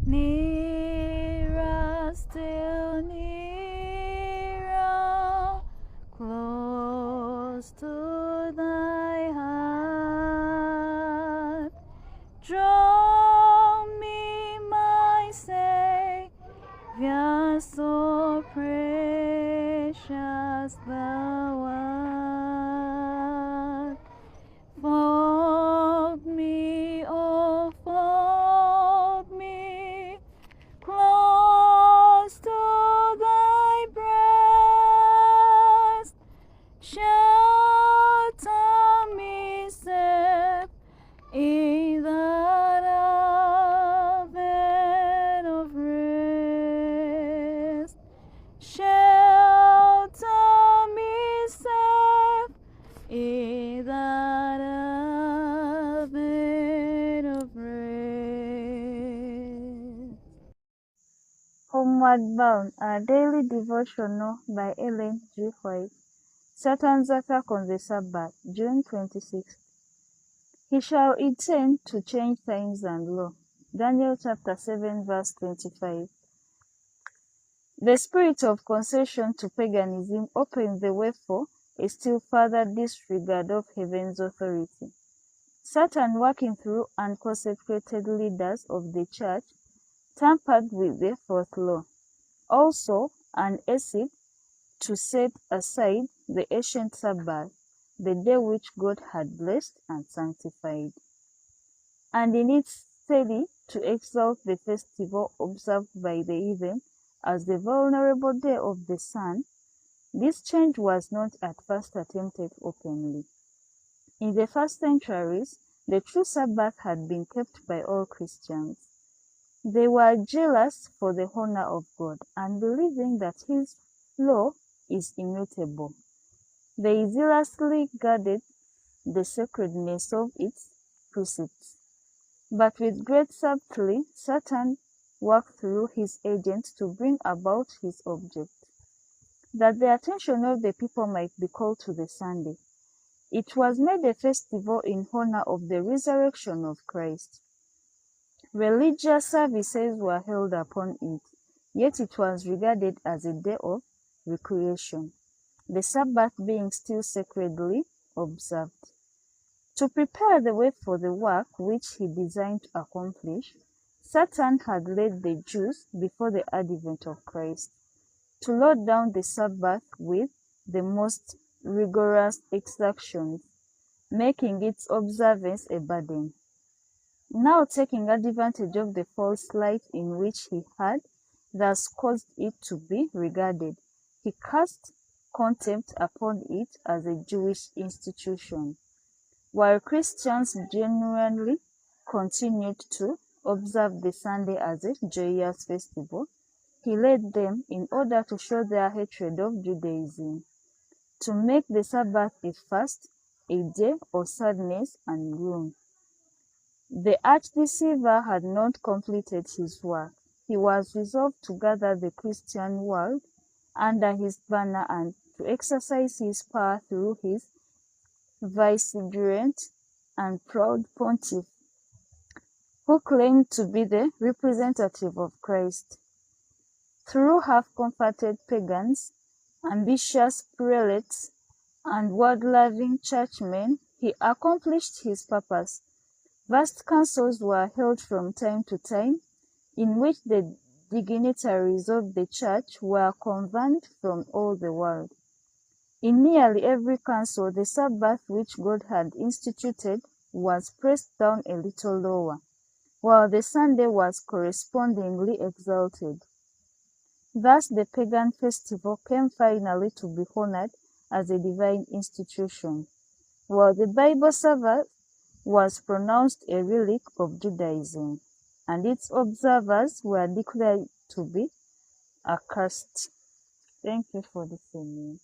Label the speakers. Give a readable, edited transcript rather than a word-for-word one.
Speaker 1: nearer, still nearer, close to thy heart. Draw me, my Savior, so precious thou art. Fold me, oh, fold me close to thy breast. Shelter me safe in that haven of rest. Shelter me safe in that haven of rest. Homeward Bound, a daily devotional by Ellen G. White. Satan's attack on the Sabbath, June 26th. He shall intend to change times and law. Daniel chapter 7 verse 25. The spirit of concession to paganism opened the way for a still further disregard of heaven's authority. Satan, working through unconsecrated leaders of the church, tampered with the fourth law, also an essay to set aside the ancient Sabbath, the day which God had blessed and sanctified, and in its stead to exalt the festival observed by the heathen as the venerable day of the sun. This change was not at first attempted openly. In the first centuries, the true Sabbath had been kept by all Christians. They were jealous for the honor of God and believing that His law is immutable. They zealously guarded the sacredness of its precepts. But with great subtlety, Satan worked through his agents to bring about his object, that the attention of the people might be called to the Sunday. It was made a festival in honor of the resurrection of Christ. Religious services were held upon it, yet it was regarded as a day of recreation, the Sabbath being still sacredly observed. To prepare the way for the work which he designed to accomplish, Satan had led the Jews before the advent of Christ to load down the Sabbath with the most rigorous exactions, making its observance a burden. Now, taking advantage of the false light in which he had thus caused it to be regarded, he cast contempt upon it as a Jewish institution. While Christians genuinely continued to observe the Sunday as a joyous festival, he led them, in order to show their hatred of Judaism, to make the Sabbath a fast, a day of sadness and gloom. The arch-deceiver had not completed his work. He was resolved to gather the Christian world under his banner and to exercise his power through his vicegerent and proud pontiff, who claimed to be the representative of Christ. Through half-converted pagans, ambitious prelates, and word-loving churchmen, he accomplished his purpose. Vast councils were held from time to time, in which the dignitaries of the church were convened from all the world. In nearly every council, the Sabbath which God had instituted was pressed down a little lower, while the Sunday was correspondingly exalted. Thus the pagan festival came finally to be honored as a divine institution, while the Bible Sabbath was pronounced a relic of Judaism, and its observers were declared to be accursed. Thank you for listening.